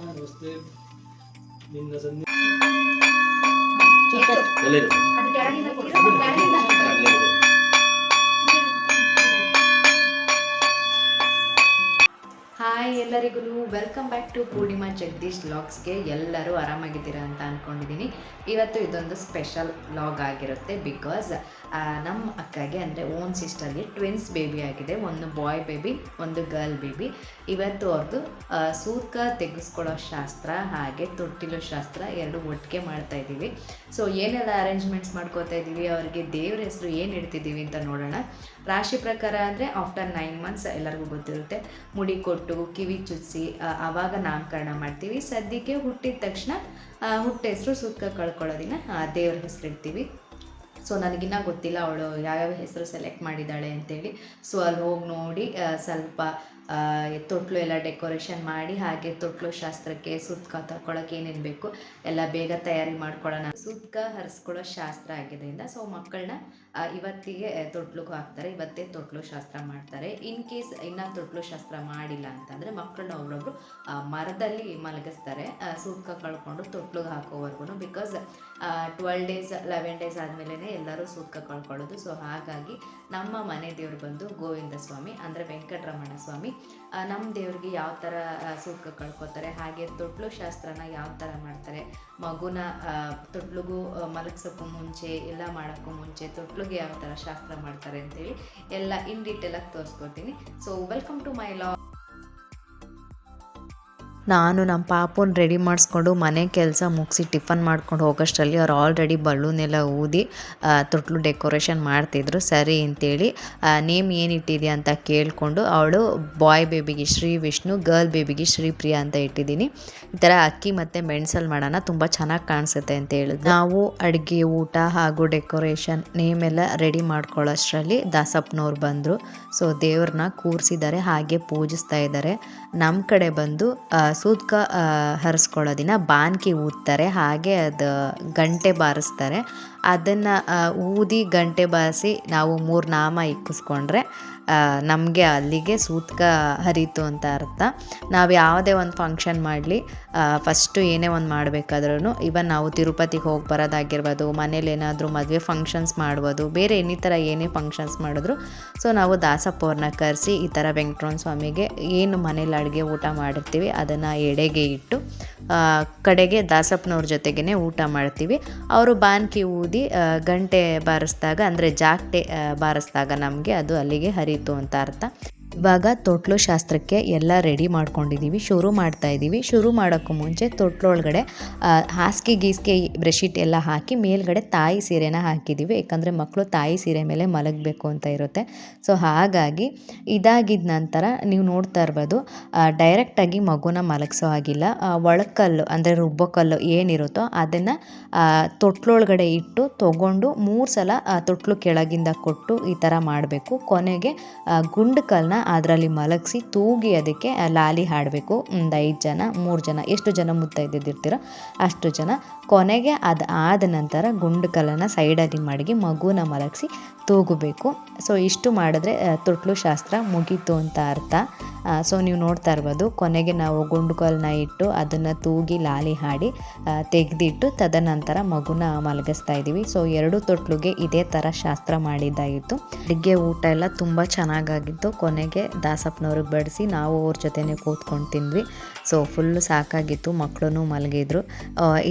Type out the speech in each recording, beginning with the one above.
ನಮಸ್ತೆ ನಿನ್ನ ಸನ್ನಿ ಹಾಯ್ ಎಲ್ಲರಿಗೂ welcome back to Purnima Jagadish ವ್ಲಾಗ್ಸ್ಗೆ. ಎಲ್ಲರೂ ಆರಾಮಾಗಿದ್ದೀರಾ ಅಂತ ಅಂದ್ಕೊಂಡಿದ್ದೀನಿ. ಇವತ್ತು ಇದೊಂದು ಸ್ಪೆಷಲ್ ವ್ಲಾಗ್ ಆಗಿರುತ್ತೆ. ಬಿಕಾಸ್ ನಮ್ಮ ಅಕ್ಕಗೆ ಅಂದರೆ ಓನ್ ಸಿಸ್ಟರ್ಗೆ ಟ್ವಿನ್ಸ್ ಬೇಬಿ ಆಗಿದೆ. ಒಂದು ಬಾಯ್ ಬೇಬಿ, ಒಂದು ಗರ್ಲ್ ಬೇಬಿ. ಇವತ್ತು ಅವ್ರದ್ದು ಸೂತ್ಕ ತೆಗೆಸ್ಕೊಳ್ಳೋ ಶಾಸ್ತ್ರ ಹಾಗೆ ತೊಟ್ಟಿಲೋ ಶಾಸ್ತ್ರ ಎರಡು ಒಟ್ಟಿಗೆ ಮಾಡ್ತಾ ಇದ್ದೀವಿ. ಸೊ ಏನೆಲ್ಲ ಅರೇಂಜ್ಮೆಂಟ್ಸ್ ಮಾಡ್ಕೋತಾ ಇದ್ದೀವಿ, ಅವ್ರಿಗೆ ದೇವ್ರ ಹೆಸರು ಏನು ಇಡ್ತಿದ್ದೀವಿ ಅಂತ ನೋಡೋಣ. ರಾಶಿ ಪ್ರಕಾರ ಅಂದರೆ ಆಫ್ಟರ್ 9 months ಎಲ್ಲರಿಗೂ ಗೊತ್ತಿರುತ್ತೆ, ಮುಡಿ ಕೊಟ್ಟು ಕಿವಿ ಚುಚ್ಚಿಸಿ ಆವಾಗ ನಾಮಕರಣ ಮಾಡ್ತೀವಿ. ಸದ್ಯಕ್ಕೆ ಹುಟ್ಟಿದ ತಕ್ಷಣ ಹುಟ್ಟ ಹೆಸರು ಸೂತ್ಕ ಕಳ್ಕೊಳ್ಳೋದಿನ ದೇವ್ರ ಹೆಸರು ಇಡ್ತೀವಿ. ಸೊ ನನಗಿನ್ನ ಗೊತ್ತಿಲ್ಲ ಅವಳು ಯಾವ್ಯಾವ ಹೆಸರು ಸೆಲೆಕ್ಟ್ ಮಾಡಿದ್ದಾಳೆ ಅಂತೇಳಿ. ಸೊ ಅಲ್ಲಿ ಹೋಗಿ ನೋಡಿ ಸ್ವಲ್ಪ ತೊಟ್ಲು ಎಲ್ಲ ಡೆಕೋರೇಷನ್ ಮಾಡಿ, ಹಾಗೆ ತೊಟ್ಲು ಶಾಸ್ತ್ರಕ್ಕೆ ಸೂತ್ಕ ತಗೊಳಕ್ಕೆ ಏನೇನು ಬೇಕು ಎಲ್ಲ ಬೇಗ ತಯಾರಿ ಮಾಡ್ಕೊಳ್ಳೋಣ. ಸೂತ್ಕ ಹರಿಸ್ಕೊಳ್ಳೋ ಶಾಸ್ತ್ರ ಆಗಿದ್ದರಿಂದ ಸೊ ಮಕ್ಕಳನ್ನ ಇವತ್ತಿಗೆ ತೊಟ್ಲಿಗೆ ಹಾಕ್ತಾರೆ, ಇವತ್ತೇ ತೊಟ್ಲು ಶಾಸ್ತ್ರ ಮಾಡ್ತಾರೆ. ಇನ್ ಕೇಸ್ ಇನ್ನೂ ತೊಟ್ಲು ಶಾಸ್ತ್ರ ಮಾಡಿಲ್ಲ ಅಂತಂದರೆ ಮಕ್ಕಳನ್ನ ಒಬ್ಬೊಬ್ರು ಮರದಲ್ಲಿ ಮಲಗಿಸ್ತಾರೆ ಸೂತ್ಕ ಕಳ್ಕೊಂಡು ತೊಟ್ಲಿಗೆ ಹಾಕೋವರೆಗೂ. ಬಿಕಾಸ್ 12 days 11 days ಆದಮೇಲೆ ಎಲ್ಲರೂ ಸೂತ್ಕ ಕಳ್ಕೊಳ್ಳೋದು. ಸೊ ಹಾಗಾಗಿ ನಮ್ಮ ಮನೆ ದೇವ್ರು ಬಂದು ಗೋವಿಂದ ಸ್ವಾಮಿ ಅಂದರೆ ವೆಂಕಟರಮಣ ಸ್ವಾಮಿ. ನಮ್ಮ ದೇವ್ರಿಗೆ ಯಾವ ಥರ ಸೂತ್ಕ ಕಳ್ಕೊತಾರೆ, ಹಾಗೆ ತೊಟ್ಲು ಶಾಸ್ತ್ರನ ಯಾವ ಥರ ಮಾಡ್ತಾರೆ, ಮಗುನ ತೊಟ್ಲಿಗೂ ಮಲಗ್ಸೋಕ್ಕೂ ಮುಂಚೆ ಎಲ್ಲ ಮಾಡೋಕ್ಕೂ ಮುಂಚೆ ತೊಟ್ಲಿಗೆ ಯಾವ ಥರ ಶಾಸ್ತ್ರ ಮಾಡ್ತಾರೆ ಅಂತೇಳಿ ಎಲ್ಲ ಇನ್ ಡೀಟೇಲಾಗಿ ತೋರಿಸ್ಕೊಡ್ತೀನಿ. So welcome to my vlog. ನಾನು ನಮ್ಮ ಪಾಪುನ ರೆಡಿ ಮಾಡಿಸ್ಕೊಂಡು ಮನೆ ಕೆಲಸ ಮುಗಿಸಿ ಟಿಫನ್ ಮಾಡ್ಕೊಂಡು ಹೋಗೋಷ್ಟರಲ್ಲಿ ಅವ್ರು ಆಲ್ರೆಡಿ ಬಲೂನೆಲ್ಲ ಊದಿ ತೊಟ್ಲು ಡೆಕೋರೇಷನ್ ಮಾಡ್ತಿದ್ರು. ಸರಿ ಅಂತೇಳಿ ನೇಮ್ ಏನಿಟ್ಟಿದ್ಯಾ ಅಂತ ಕೇಳಿಕೊಂಡು ಅವಳು ಬಾಯ್ ಬೇಬಿಗೆ ಶ್ರೀ ವಿಷ್ಣು, ಗರ್ಲ್ ಬೇಬಿಗೆ ಶ್ರೀಪ್ರಿಯಾ ಅಂತ ಇಟ್ಟಿದ್ದೀನಿ. ಈ ಥರ ಅಕ್ಕಿ ಮತ್ತು ಮೆಣಸಲ್ಲಿ ಮಾಡೋಣ, ತುಂಬ ಚೆನ್ನಾಗಿ ಕಾಣಿಸುತ್ತೆ ಅಂತ ಹೇಳಿದ್ರು. ನಾವು ಅಡುಗೆ, ಊಟ ಹಾಗೂ ಡೆಕೋರೇಷನ್ ನೇಮ್ ಎಲ್ಲ ರೆಡಿ ಮಾಡ್ಕೊಳ್ಳೋಷ್ಟರಲ್ಲಿ ದಾಸಪ್ಪನವ್ರು ಬಂದರು. ಸೊ ದೇವ್ರನ್ನ ಕೂರಿಸಿದ್ದಾರೆ, ಹಾಗೆ ಪೂಜಿಸ್ತಾ ಇದ್ದಾರೆ. ನಮ್ಮ ಕಡೆ ಬಂದು ಸೂತ್ಕ ಹರಿಸ್ಕೊಳ್ಳೋದಿನ ಬಾನ್ಕಿ ಊದ್ತಾರೆ, ಹಾಗೆ ಅದು ಗಂಟೆ ಬಾರಿಸ್ತಾರೆ. ಅದನ್ನು ಊದಿ ಗಂಟೆ ಬಾರಿಸಿ ನಾವು 3 ನಾಮ ಇಕ್ಕಿಸ್ಕೊಂಡ್ರೆ ನಮಗೆ ಅಲ್ಲಿಗೆ ಸೂತ್ಕ ಹರಿತು ಅಂತ ಅರ್ಥ. ನಾವು ಯಾವುದೇ ಒಂದು ಫಂಕ್ಷನ್ ಮಾಡಲಿ, ಫಸ್ಟು ಏನೇ ಒಂದು ಮಾಡಬೇಕಾದ್ರೂ, ಇವನ್ ನಾವು ತಿರುಪತಿಗೆ ಹೋಗಿ ಬರೋದಾಗಿರ್ಬೋದು, ಮನೇಲಿ ಏನಾದರೂ ಮದುವೆ ಫಂಕ್ಷನ್ಸ್ ಮಾಡ್ಬೋದು, ಬೇರೆ ಇನ್ನಿತರ ಏನೇ ಫಂಕ್ಷನ್ಸ್ ಮಾಡಿದ್ರು ಸೊ ನಾವು ದಾಸಪ್ಪ ಅವ್ರನ್ನ ಕರೆಸಿ ಈ ಥರ ವೆಂಕಟರಮಣ ಸ್ವಾಮಿಗೆ ಏನು ಮನೇಲಿ ಅಡುಗೆ ಊಟ ಮಾಡಿರ್ತೀವಿ ಅದನ್ನು ಎಡೆಗೆ ಇಟ್ಟು ಕಡೆಗೆ ದಾಸಪ್ಪನವ್ರ ಜೊತೆಗೇ ಊಟ ಮಾಡ್ತೀವಿ. ಅವರು ಬಾನ್ಕಿ ಊದಿ ಗಂಟೆ ಬಾರಿಸಿದಾಗ ಅಂದರೆ ಜಾಗಟೆ ಬಾರಿಸಿದಾಗ ನಮಗೆ ಅದು ಅಲ್ಲಿಗೆ ಹರಿತು ಅಂತ ಅರ್ಥ. ಇವಾಗ ತೊಟ್ಲು ಶಾಸ್ತ್ರಕ್ಕೆ ಎಲ್ಲ ರೆಡಿ ಮಾಡ್ಕೊಂಡಿದ್ದೀವಿ, ಶುರು ಮಾಡ್ತಾ ಇದ್ದೀವಿ. ಶುರು ಮಾಡೋಕ್ಕೂ ಮುಂಚೆ ತೊಟ್ಲೊಳಗಡೆ ಹಾಸಿಗೆ ಗೀಸಿಗೆ ಬ್ರೆಶೀಟ್ ಎಲ್ಲ ಹಾಕಿ ಮೇಲ್ಗಡೆ ತಾಯಿ ಸೀರೆನ ಹಾಕಿದ್ದೀವಿ. ಯಾಕಂದರೆ ಮಕ್ಕಳು ತಾಯಿ ಸೀರೆ ಮೇಲೆ ಮಲಗಬೇಕು ಅಂತ ಇರುತ್ತೆ. ಸೊ ಹಾಗಾಗಿ ಇದಾಗಿದ್ದ ನಂತರ ನೀವು ನೋಡ್ತಾ ಇರ್ಬೋದು, ಡೈರೆಕ್ಟಾಗಿ ಮಗುನ ಮಲಗಿಸೋ ಹಾಗಿಲ್ಲ. ಒಳಕಲ್ಲು ಅಂದರೆ ರುಬ್ಬಕಲ್ಲು ಏನಿರುತ್ತೋ ಅದನ್ನು ತೊಟ್ಲೊಳಗಡೆ ಇಟ್ಟು ತೊಗೊಂಡು 3 ಸಲ ತೊಟ್ಲು ಕೆಳಗಿಂದ ಕೊಟ್ಟು ಈ ಥರ ಮಾಡಬೇಕು. ಕೊನೆಗೆ ಗುಂಡು ಕಲ್ಲನ್ನ ಅದರಲ್ಲಿ ಮಲಗಿಸಿ ತೂಗಿ ಅದಕ್ಕೆ ಲಾಲಿ ಹಾಡಬೇಕು. ಒಂದು 5 ಜನ 3 ಜನ ಎಷ್ಟು ಜನ ಮುತ್ತೈದಿರ್ತೀರೋ ಅಷ್ಟು ಜನ. ಕೊನೆಗೆ ಅದು ಆದ ನಂತರ ಗುಂಡು ಕಲ್ಲನ್ನು ಸೈಡಲ್ಲಿ ಮಡಗಿ ಮಗುನ ಮಲಗಿಸಿ ತೂಗಬೇಕು. ಸೊ ಇಷ್ಟು ಮಾಡಿದ್ರೆ ತೊಟ್ಲು ಶಾಸ್ತ್ರ ಮುಗೀತು ಅಂತ ಅರ್ಥ. ಸೊ ನೀವು ನೋಡ್ತಾ ಇರ್ಬೋದು, ಕೊನೆಗೆ ನಾವು ಗುಂಡು ಕಲ್ಲನ್ನ ಇಟ್ಟು ಅದನ್ನು ತೂಗಿ ಲಾಲಿ ಹಾಡಿ ತೆಗೆದಿಟ್ಟು ತದನಂತರ ಮಗುನ ಮಲಗಿಸ್ತಾ ಇದ್ದೀವಿ. ಸೊ 2 ತೊಟ್ಲಿಗೆ ಇದೇ ಥರ ಶಾಸ್ತ್ರ ಮಾಡಿದ್ದಾಗಿತ್ತು. ಅಡುಗೆ ಊಟ ಎಲ್ಲ ತುಂಬ ಚೆನ್ನಾಗಾಗಿತ್ತು. ಕೊನೆಗೆ ದಾಸಪ್ಪನವ್ರಿಗೆ ಬಡಿಸಿ ನಾವು ಅವ್ರ ಜೊತೆನೇ ಕೂತ್ಕೊಂಡು ತಿಂದ್ವಿ. ಸೊ ಫುಲ್ಲು ಸಾಕಾಗಿತ್ತು, ಮಕ್ಕಳು ಮಲಗಿದ್ರು.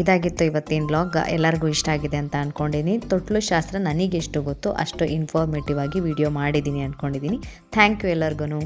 ಇದಾಗಿತ್ತು ಇವತ್ತಿನ ವ್ಲಾಗ್. ಎಲ್ಲರಿಗೂ ಇಷ್ಟ ಆಗಿದೆ ಅಂತ ಅಂದ್ಕೊಂಡಿದ್ದೀನಿ. ತೊಟ್ಲು ಶಾಸ್ತ್ರ ನನಗೆಷ್ಟು ಗೊತ್ತು ಅಷ್ಟು ಇನ್ಫಾರ್ಮೇಟಿವ್ ಆಗಿ ವಿಡಿಯೋ ಮಾಡಿದ್ದೀನಿ ಅಂದ್ಕೊಂಡಿದ್ದೀನಿ. ಥ್ಯಾಂಕ್ ಯು ಎಲ್ಲರಿಗೂ.